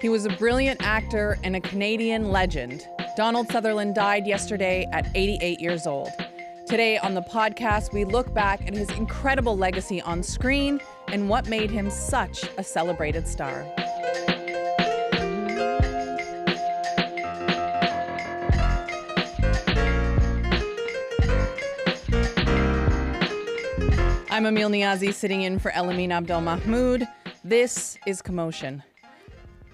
He was a brilliant actor and a Canadian legend. Donald Sutherland died yesterday at 88 years old. Today on the podcast, we look back at his incredible legacy on screen and what made him such a celebrated star. I'm Amil Niazi, sitting in for Elamin Abdelmahmoud. This is Commotion.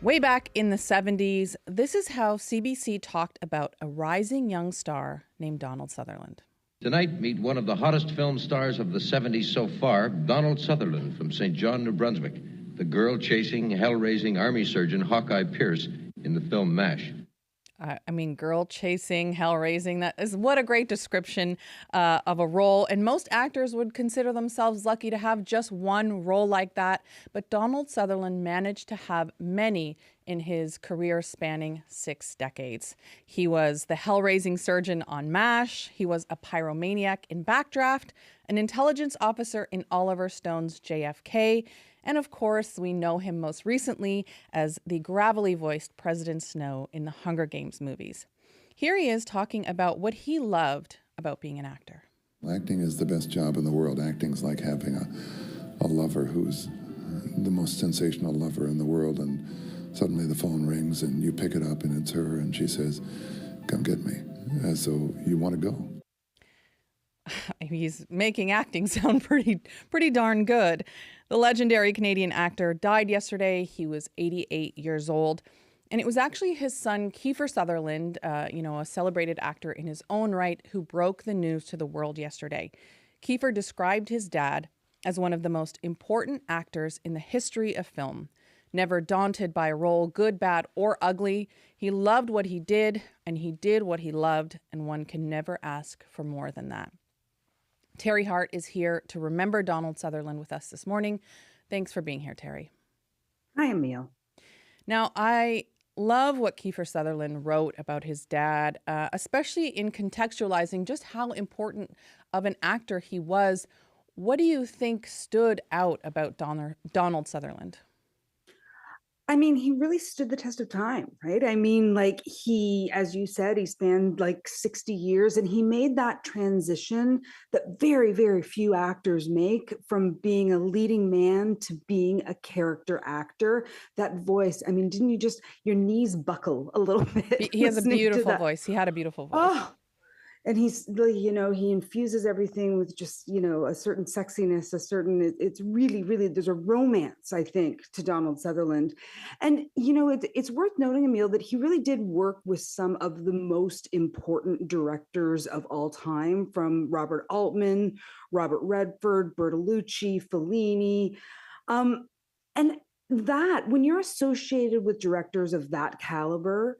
Way back in the 70s, this is how CBC talked about a rising young star named Donald Sutherland. Tonight, meet one of the hottest film stars of the 70s so far, Donald Sutherland from St. John, New Brunswick, the girl-chasing, hell-raising Army surgeon Hawkeye Pierce in the film MASH. Girl-chasing, hell-raising, that is what a great description of a role. And most actors would consider themselves lucky to have just one role like that. But Donald Sutherland managed to have many in his career spanning 6 decades. He was the hell-raising surgeon on MASH. He was a pyromaniac in Backdraft, an intelligence officer in Oliver Stone's JFK. And of course, we know him most recently as the gravelly-voiced President Snow in the Hunger Games movies. Here he is talking about what he loved about being an actor. Acting is the best job in the world. Acting's like having a lover who's the most sensational lover in the world, and suddenly the phone rings and you pick it up and it's her and she says, "Come get me." So you want to go. He's making acting sound pretty darn good. The legendary Canadian actor died yesterday. He was 88 years old. And it was actually his son, Kiefer Sutherland, a celebrated actor in his own right, who broke the news to the world yesterday. Kiefer described his dad as one of the most important actors in the history of film. Never daunted by a role, good, bad, or ugly, he loved what he did, and he did what he loved, and one can never ask for more than that. Teri Hart is here to remember Donald Sutherland with us this morning. Thanks for being here, Teri. Hi, Amil. Now, I love what Kiefer Sutherland wrote about his dad, especially in contextualizing just how important of an actor he was. What do you think stood out about Donald Sutherland? I mean, he really stood the test of time, right? I mean, he, as you said, he spanned 60 years, and he made that transition that very, very few actors make, from being a leading man to being a character actor. That voice, I mean, didn't you just, your knees buckle a little bit? He has a beautiful voice. He had a beautiful voice. Oh, and he's, he infuses everything with just, a certain sexiness, it's really, really, there's a romance, I think, to Donald Sutherland. And, it's worth noting, Emil, that he really did work with some of the most important directors of all time, from Robert Altman, Robert Redford, Bertolucci, Fellini. And that, when you're associated with directors of that caliber,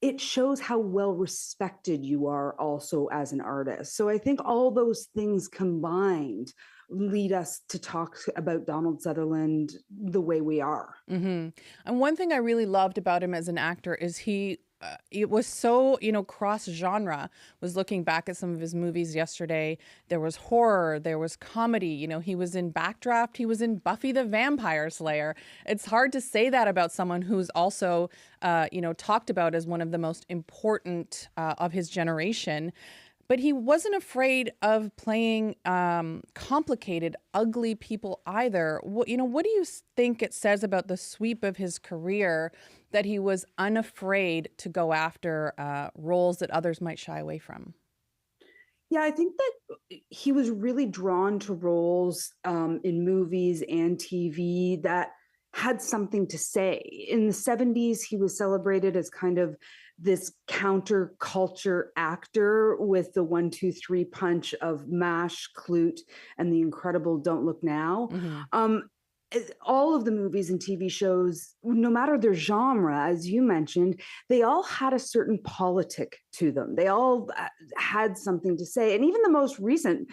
it shows how well respected you are also as an artist. So I think all those things combined lead us to talk about Donald Sutherland the way we are. Mm-hmm. And one thing I really loved about him as an actor is it was so, cross-genre. Was looking back at some of his movies yesterday. There was horror, there was comedy. He was in Backdraft, he was in Buffy the Vampire Slayer. It's hard to say that about someone who's also, talked about as one of the most important of his generation. But he wasn't afraid of playing complicated, ugly people either. What do you think it says about the sweep of his career that he was unafraid to go after roles that others might shy away from? Yeah, I think that he was really drawn to roles in movies and TV that had something to say. In the 70s, he was celebrated as kind of this counterculture actor with the 1-2-3 punch of MASH, Clute, and the incredible Don't Look Now. Mm-hmm. All of the movies and TV shows, no matter their genre, as you mentioned, they all had a certain politic to them. They all had something to say. And even the most recent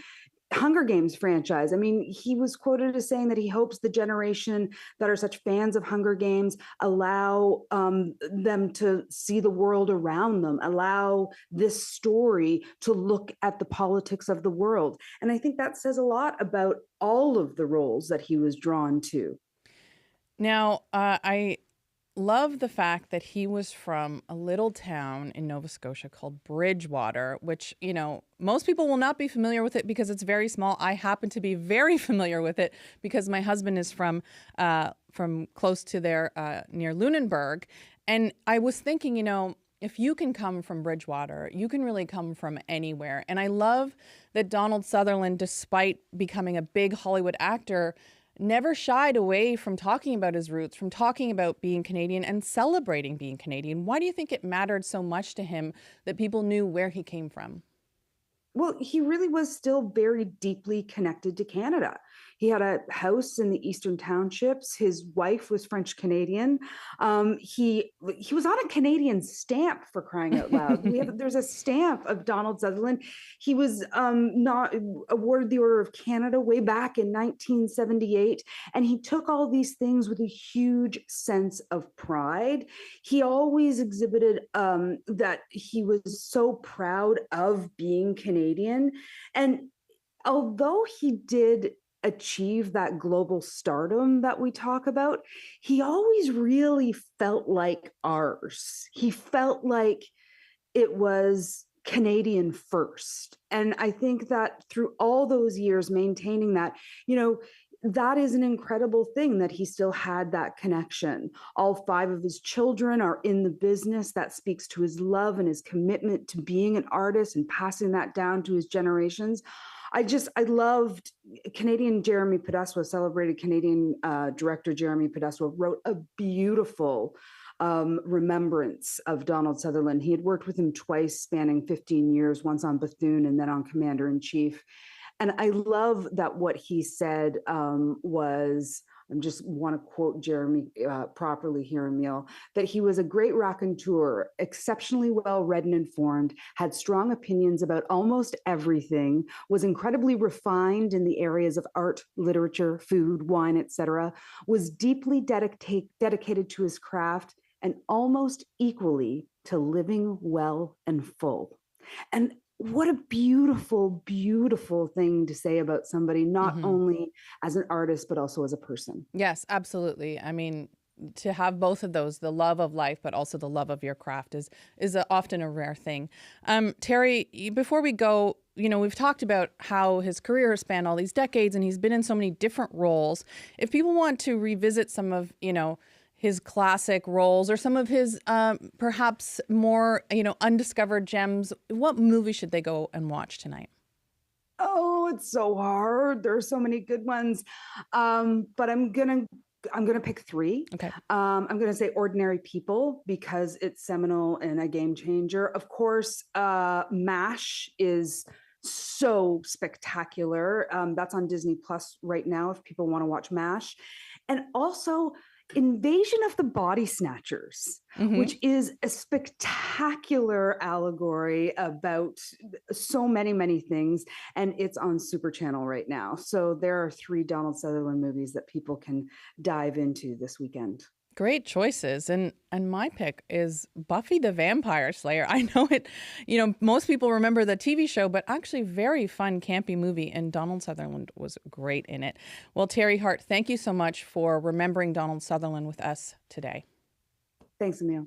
Hunger Games franchise. I mean, he was quoted as saying that he hopes the generation that are such fans of Hunger Games allow them to see the world around them, allow this story to look at the politics of the world. And I think that says a lot about all of the roles that he was drawn to. Now, I love the fact that he was from a little town in Nova Scotia called Bridgewater, which, you know, most people will not be familiar with it because it's very small. I happen to be very familiar with it because my husband is from close to there, near Lunenburg. And I was thinking, you know, if you can come from Bridgewater, you can really come from anywhere. And I love that Donald Sutherland, despite becoming a big Hollywood actor, never shied away from talking about his roots, from talking about being Canadian and celebrating being Canadian. Why do you think it mattered so much to him that people knew where he came from? Well, he really was still very deeply connected to Canada. He had a house in the Eastern Townships. His wife was French Canadian. He was on a Canadian stamp, for crying out loud. There's a stamp of Donald Sutherland. He was not awarded the Order of Canada way back in 1978, and he took all these things with a huge sense of pride. He always exhibited that he was so proud of being Canadian, and although he did achieve that global stardom that we talk about, he always really felt like ours. He felt like it was Canadian first. And I think that through all those years maintaining that, you know, that is an incredible thing that he still had that connection. All 5 of his children are in the business. That speaks to his love and his commitment to being an artist and passing that down to his generations. I loved Canadian Jeremy Podeswa, celebrated Canadian director Jeremy Podeswa, wrote a beautiful remembrance of Donald Sutherland. He had worked with him twice, spanning 15 years, once on Bethune and then on Commander-in-Chief. And I love that what he said was, I just want to quote Jeremy properly here, Amil, that he was a great raconteur, exceptionally well read and informed, had strong opinions about almost everything, was incredibly refined in the areas of art, literature, food, wine, etc., was deeply dedicated to his craft, and almost equally to living well and full. And what a beautiful, beautiful thing to say about somebody, not only as an artist, but also as a person. Yes, absolutely. I mean, to have both of those, the love of life, but also the love of your craft is often a rare thing. Teri, before we go, you know, we've talked about how his career has spanned all these decades and he's been in so many different roles. If people want to revisit some of, you know, his classic roles or some of his perhaps more, you know, undiscovered gems, what movie should they go and watch tonight? Oh, it's so hard. There are so many good ones. But I'm gonna pick 3. Okay. I'm gonna say Ordinary People because it's seminal and a game changer. Of course, MASH is so spectacular. That's on Disney Plus right now if people want to watch MASH. And also Invasion of the Body Snatchers, which is a spectacular allegory about so many, many things. And it's on Super Channel right now. So there are 3 Donald Sutherland movies that people can dive into this weekend. Great choices. And my pick is Buffy the Vampire Slayer. I know it, you know, most people remember the TV show, but actually very fun, campy movie. And Donald Sutherland was great in it. Well, Teri Hart, thank you so much for remembering Donald Sutherland with us today. Thanks, Amil.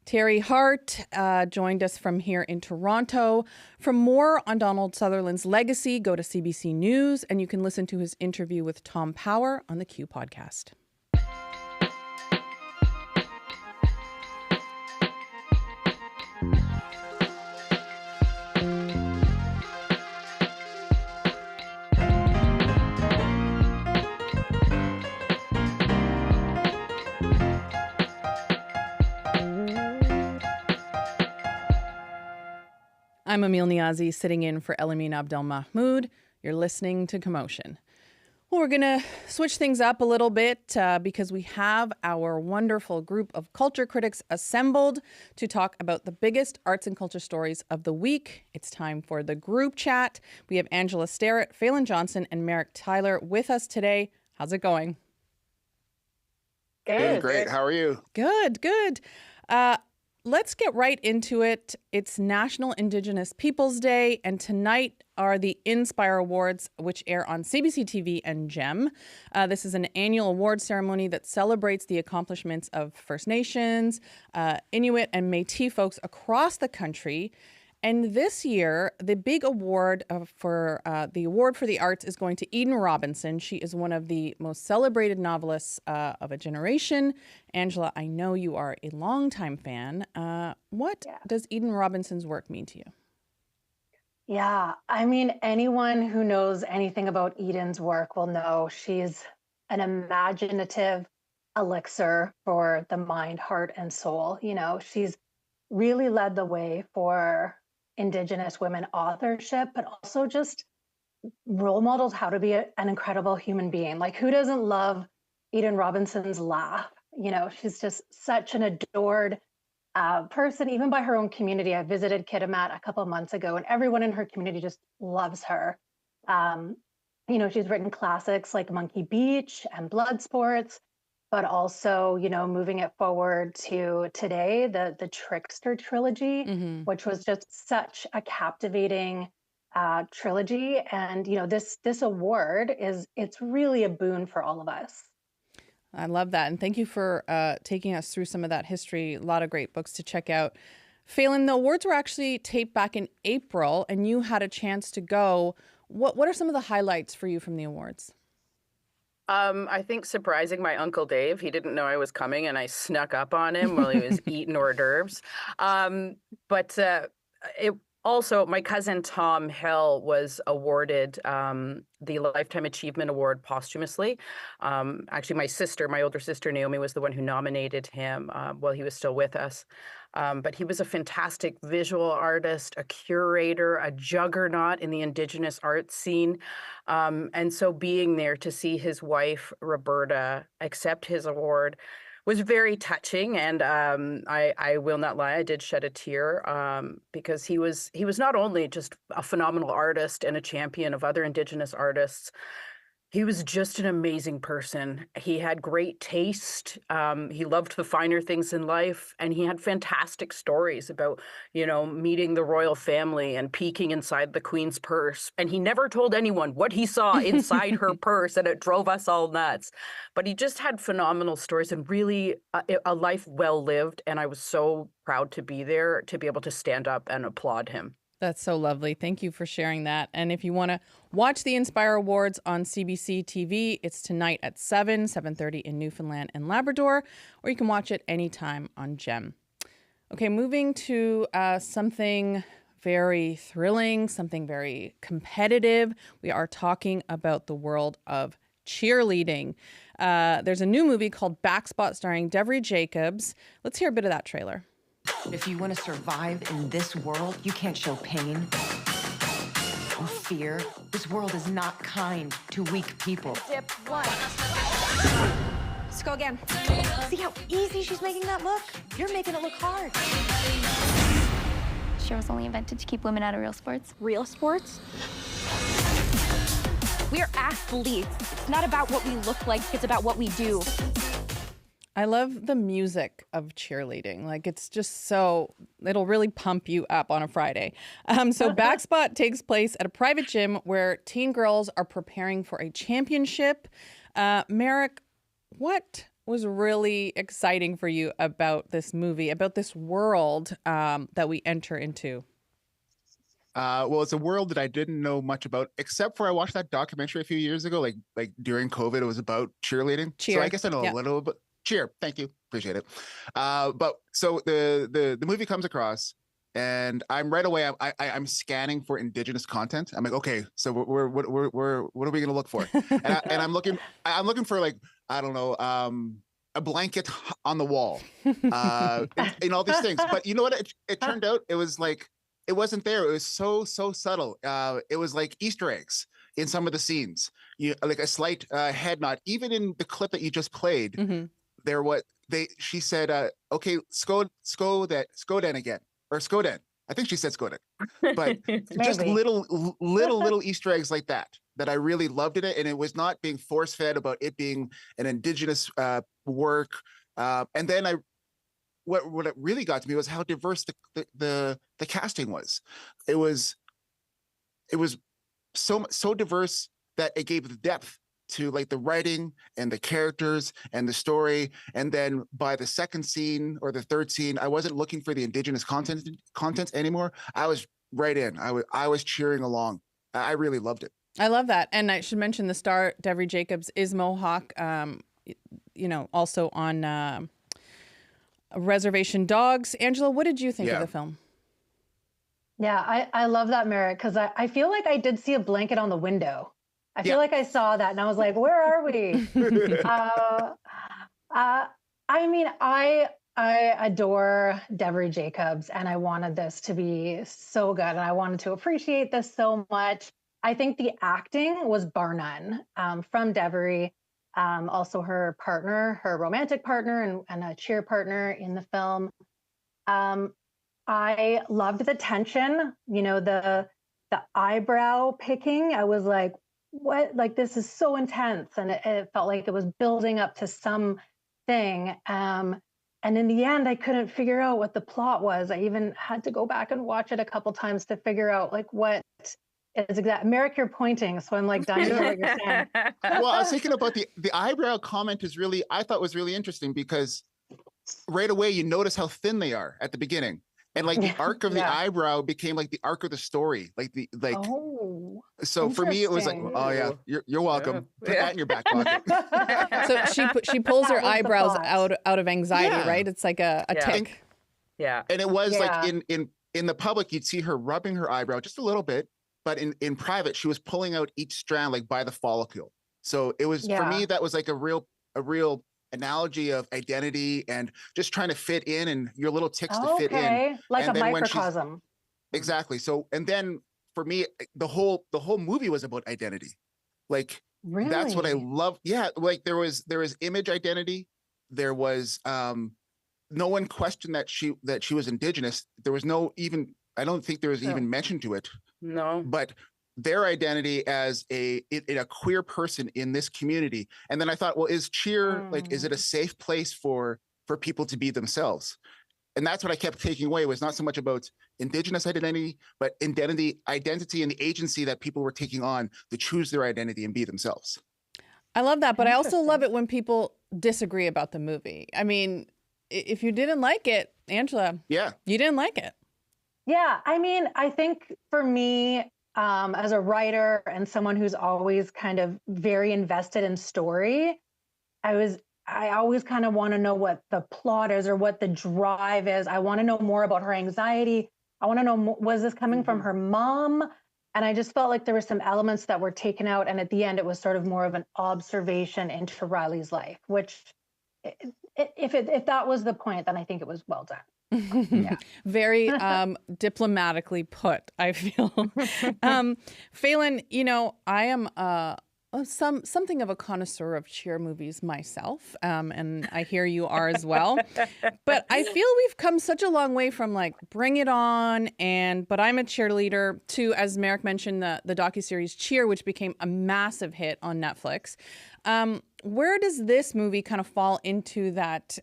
Teri Hart joined us from here in Toronto. For more on Donald Sutherland's legacy, go to CBC News, and you can listen to his interview with Tom Power on the Q podcast. I'm Amil Niazi, sitting in for Elamin Abdelmahmoud. You're listening to Commotion. Well, we're going to switch things up a little bit because we have our wonderful group of culture critics assembled to talk about the biggest arts and culture stories of the week. It's time for the group chat. We have Angela Sterritt, Falen Johnson, and Marek Tyler with us today. How's it going? Good. Doing great. How are you? Good. let's get right into it. It's National Indigenous Peoples Day, and tonight are the Indspire Awards, which air on CBC TV and GEM. This is an annual award ceremony that celebrates the accomplishments of First Nations, Inuit, and Métis folks across the country. And this year, the big award for the arts is going to Eden Robinson. She is one of the most celebrated novelists of a generation. Angela, I know you are a longtime fan. What does Eden Robinson's work mean to you? Yeah, I mean, anyone who knows anything about Eden's work will know she's an imaginative elixir for the mind, heart, and soul. You know, she's really led the way for Indigenous women authorship, but also just role models how to be an incredible human being. Like, who doesn't love Eden Robinson's laugh? You know, she's just such an adored person, even by her own community. I visited Kitimat a couple of months ago, and everyone in her community just loves her. You know, she's written classics like Monkey Beach and Blood Sports, but also, you know, moving it forward to today, the Trickster trilogy, which was just such a captivating trilogy. And, you know, this award it's really a boon for all of us. I love that. And thank you for taking us through some of that history. A lot of great books to check out. Falen, the awards were actually taped back in April, and you had a chance to go. What are some of the highlights for you from the awards? I think surprising my Uncle Dave. He didn't know I was coming, and I snuck up on him while he was eating hors d'oeuvres. But it also, my cousin Tom Hill was awarded the Lifetime Achievement Award posthumously. Actually, my older sister Naomi, was the one who nominated him while he was still with us. But he was a fantastic visual artist, a curator, a juggernaut in the Indigenous arts scene. And so being there to see his wife, Roberta, accept his award was very touching. And I will not lie, I did shed a tear because he was not only just a phenomenal artist and a champion of other Indigenous artists, he was just an amazing person. He had great taste. He loved the finer things in life, and he had fantastic stories about, you know, meeting the royal family and peeking inside the Queen's purse. And he never told anyone what he saw inside her purse, and it drove us all nuts. But he just had phenomenal stories and really a life well lived. And I was so proud to be there to be able to stand up and applaud him. That's so lovely. Thank you for sharing that. And if you want to watch the Indspire Awards on CBC TV, it's tonight at 7:30 in Newfoundland and Labrador, or you can watch it anytime on GEM. Okay, moving to something very thrilling, something very competitive. We are talking about the world of cheerleading. There's a new movie called Backspot starring Devery Jacobs. Let's hear a bit of that trailer. If you want to survive in this world, you can't show pain or fear. This world is not kind to weak people. Dip one. Let's go again. See how easy she's making that look? You're making it look hard. Cheer was only invented to keep women out of real sports. Real sports? We're athletes. It's not about what we look like, it's about what we do. I love the music of cheerleading. Like, it's just so, it'll really pump you up on a Friday. So Backspot takes place at a private gym where teen girls are preparing for a championship. Marek, what was really exciting for you about this movie, about this world that we enter into? Well, it's a world that I didn't know much about, except for I watched that documentary a few years ago, like during COVID. It was about cheerleading. Cheer. So I guess I know a little bit. Cheer. Thank you. Appreciate it. But so the movie comes across, and I'm right away. I'm scanning for Indigenous content. I'm like, okay, so what are we gonna look for? And I'm looking for, like, I don't know, a blanket on the wall, and all these things. But you know what? It turned out it was like, it wasn't there. It was so subtle. It was like Easter eggs in some of the scenes. Like a slight head nod. Even in the clip that you just played, Mm-hmm. She said, okay, Skoden again, or Skoden. I think she said Skoden. But just little Easter eggs like that I really loved in it. And it was not being force fed about it being an Indigenous work. And then what it really got to me was how diverse the casting was. It was so diverse that it gave the depth to like the writing and the characters and the story. And then by the second scene or the third scene, I wasn't looking for the indigenous content anymore. I was right in. I was cheering along. I really loved it. I love that. And I should mention the star, Devery Jacobs, is Mohawk, also on Reservation Dogs. Angela, what did you think of the film? Yeah, I love that, Marek, because I feel like I did see a blanket on the window. I feel like I saw that and I was like, where are we? I mean, I adore Devery Jacobs and I wanted this to be so good and I wanted to appreciate this so much. I think the acting was bar none from Devery. Also her partner, her romantic partner and a cheer partner in the film. I loved the tension, the eyebrow picking. I was like, what? Like, this is so intense. And it felt like it was building up to something. And in the end, I couldn't figure out what the plot was. I even had to go back and watch it a couple times to figure out like what is exact. Marek, you're pointing, so I'm like dying to hear what you're saying. Well, I was thinking about the eyebrow comment I thought was really interesting because right away you notice how thin they are at the beginning. And like the arc of the eyebrow became like the arc of the story. So for me, it was like, oh yeah, you're welcome. Put that in your back pocket. So she pulls her eyebrows out of anxiety, right? It's like a tick. And it was like in the public, you'd see her rubbing her eyebrow just a little bit, but in private, she was pulling out each strand like by the follicle. So it was for me, that was like a real analogy of identity and just trying to fit in and your little ticks to fit in. Like and a microcosm. Exactly. So, and then for me, the whole movie was about identity. Like, really? That's what I love. Yeah. Like there was image identity. There was, no one questioned that she was indigenous. There was I don't think there was even mention to it. No. But their identity as a queer person in this community. And then I thought, well, is cheer like, is it a safe place for people to be themselves? And that's what I kept taking away, was not so much about indigenous identity, but identity and the agency that people were taking on to choose their identity and be themselves. I love that, but I also love it when people disagree about the movie. I mean, if you didn't like it, Angela, you didn't like it. Yeah, I mean, I think for me, as a writer and someone who's always kind of very invested in story, I always kind of want to know what the plot is or what the drive is. I want to know more about her anxiety. I want to know, was this coming from her mom? And I just felt like there were some elements that were taken out. And at the end, it was sort of more of an observation into Riley's life, which if that was the point, then I think it was well done. Very diplomatically put, I feel. Falen, I am something of a connoisseur of cheer movies myself, and I hear you are as well. But I feel we've come such a long way from like Bring It On But I'm a Cheerleader to, as Marek mentioned, the docuseries Cheer, which became a massive hit on Netflix. Where does this movie kind of fall into that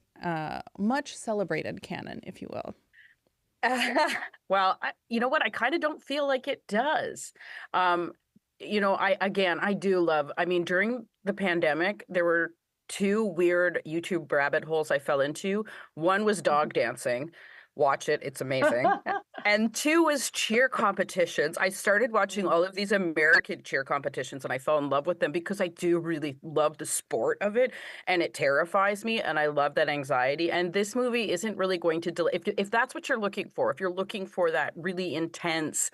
much celebrated canon, if you will? Well, you know what? I kind of don't feel like it does. I do love, during the pandemic, there were two weird YouTube rabbit holes I fell into. One was dog dancing. Watch it. It's amazing. And two was cheer competitions. I started watching all of these American cheer competitions and I fell in love with them because I do really love the sport of it and it terrifies me and I love that anxiety. And this movie isn't really going to if that's what you're looking for, if you're looking for that really intense,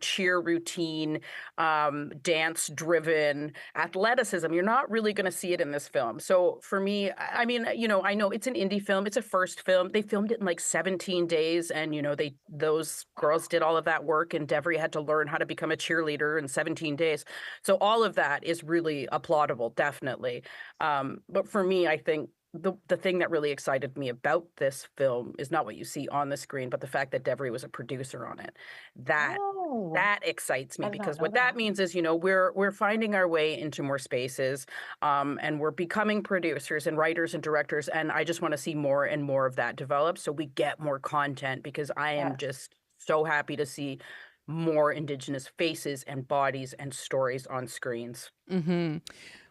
cheer routine, dance driven athleticism, you're not really going to see it in this film. So for me, I know it's an indie film. It's a first film. They filmed it in like 17 days and those girls did all of that work and Devery had to learn how to become a cheerleader in 17 days. So all of that is really applaudable, definitely. But for me, I think the thing that really excited me about this film is not what you see on the screen, but the fact that Devery was a producer on it. That excites me, because what that means is, we're finding our way into more spaces, and we're becoming producers and writers and directors. And I just want to see more and more of that develop, so we get more content, because I am just so happy to see more Indigenous faces and bodies and stories on screens. Mm-hmm.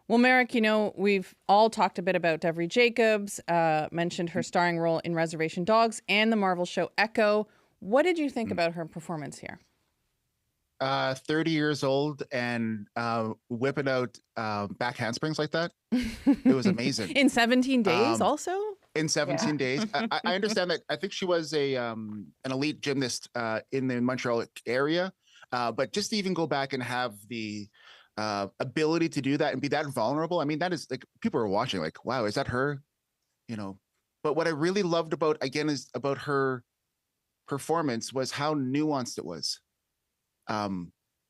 Well, Marek, we've all talked a bit about Devery Jacobs, mentioned her starring role in Reservation Dogs and the Marvel show Echo. What did you think about her performance here? 30 years old and whipping out back handsprings like that. It was amazing. In 17 days also? In 17 days. I understand that. I think she was an elite gymnast in the Montreal area. But just to even go back and have the ability to do that and be that vulnerable. I mean, that is like, people are watching like, wow, is that her? But what I really loved about her performance was how nuanced it was.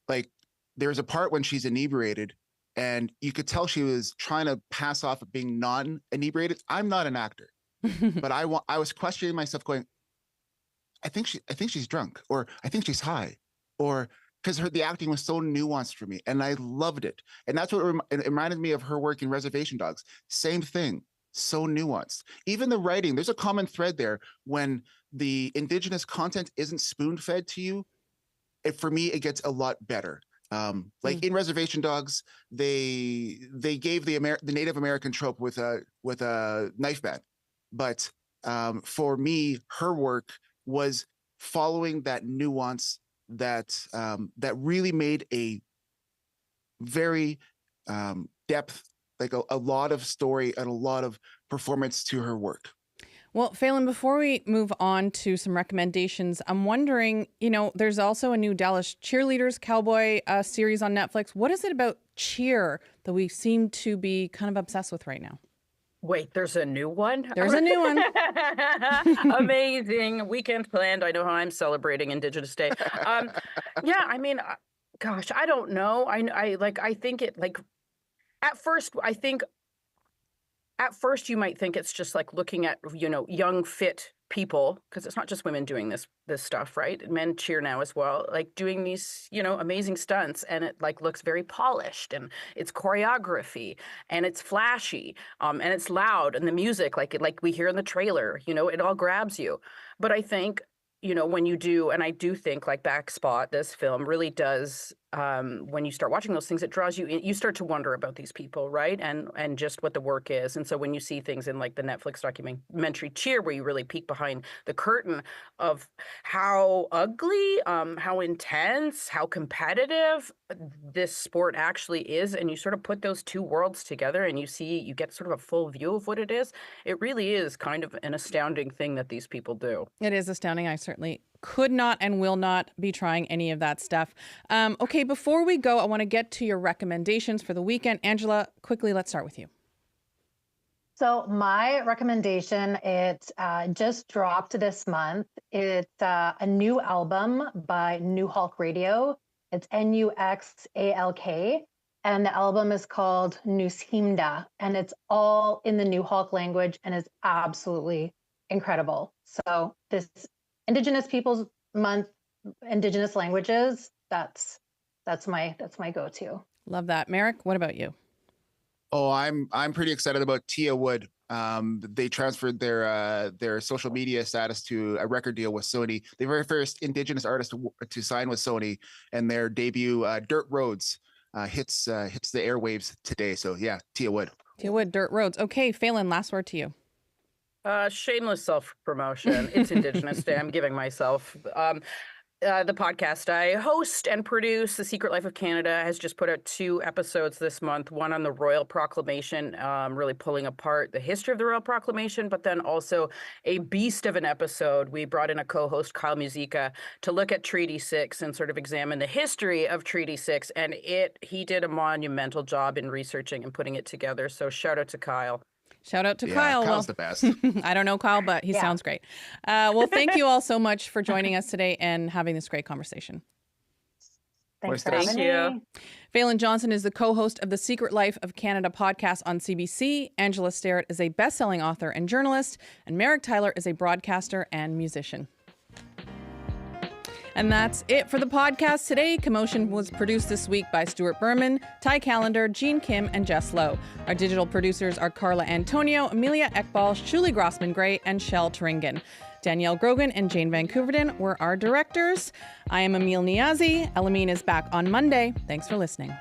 Like there's a part when she's inebriated and you could tell she was trying to pass off of being non-inebriated. I'm not an actor, but I was questioning myself going, I think she's drunk, or I think she's high, or because the acting was so nuanced for me, and I loved it. And that's what it reminded me of her work in Reservation Dogs. Same thing, so nuanced. Even the writing, there's a common thread there. When the Indigenous content isn't spoon-fed to you, for me, it gets a lot better. Like in Reservation Dogs, they gave the Native American trope with a knife band, but for me, her work was following that nuance that really made a very depth, like a lot of story and a lot of performance to her work. Well, Falen, before we move on to some recommendations, I'm wondering, there's also a new Dallas Cheerleaders Cowboy series on Netflix. What is it about cheer that we seem to be kind of obsessed with right now? Wait, there's a new one? There's a new one. Amazing. Weekend planned. I know how I'm celebrating Indigenous Day. Yeah, I mean, gosh, I don't know. I think it, like, at first you might think it's just like looking at, young, fit people, because it's not just women doing this stuff, right? Men cheer now as well, like doing these, amazing stunts, and it like looks very polished, and it's choreography, and it's flashy, and it's loud, and the music, like we hear in the trailer, it all grabs you. But I think, when you do, and I do think like Backspot, this film really does, when you start watching those things, it draws you in, you start to wonder about these people, right? And just what the work is. And so when you see things in like the Netflix documentary Cheer, where you really peek behind the curtain of how ugly, how intense, how competitive this sport actually is, and you sort of put those two worlds together and you get sort of a full view of what it is. It really is kind of an astounding thing that these people do. It is astounding. I certainly could not and will not be trying any of that stuff. Okay, before we go, I want to get to your recommendations for the weekend. Angela, quickly, let's start with you. So my recommendation, it just dropped this month. It's a new album by New Hulk Radio. It's Nuxalk. And the album is called Nushimda. And it's all in the New Hulk language and is absolutely incredible. So this Indigenous Peoples Month, Indigenous languages, that's my go-to. Love that. Marek, what about you? Oh, I'm pretty excited about Tia Wood. They transferred their social media status to a record deal with Sony. The very first Indigenous artist to sign with Sony, and their debut Dirt Roads hits the airwaves today. So yeah, Tia Wood. Tia Wood, Dirt Roads. Okay, Falen, last word to you. Shameless self-promotion. It's Indigenous Day. I'm giving myself. The podcast I host and produce, The Secret Life of Canada, has just put out 2 episodes this month. One on the Royal Proclamation, really pulling apart the history of the Royal Proclamation, but then also a beast of an episode. We brought in a co-host, Kyle Musica, to look at Treaty 6 and sort of examine the history of Treaty 6. And he did a monumental job in researching and putting it together. So shout out to Kyle. Shout out to Kyle. Kyle's the best. I don't know Kyle, but he sounds great. Well, thank you all so much for joining us today and having this great conversation. Thanks for Thank having you. me. Falen Johnson is the co-host of the Secret Life of Canada podcast on CBC. Angela Sterritt is a best-selling author and journalist. And Marek Tyler is a broadcaster and musician. And that's it for the podcast today. Commotion was produced this week by Stuart Berman, Ty Callender, Jean Kim, and Jess Lowe. Our digital producers are Carla Antonio, Amelia Ekbal, Julie Grossman-Gray, and Shell Turingen. Danielle Grogan and Jane Van Couverden were our directors. I am Amil Niazi. Elamine is back on Monday. Thanks for listening.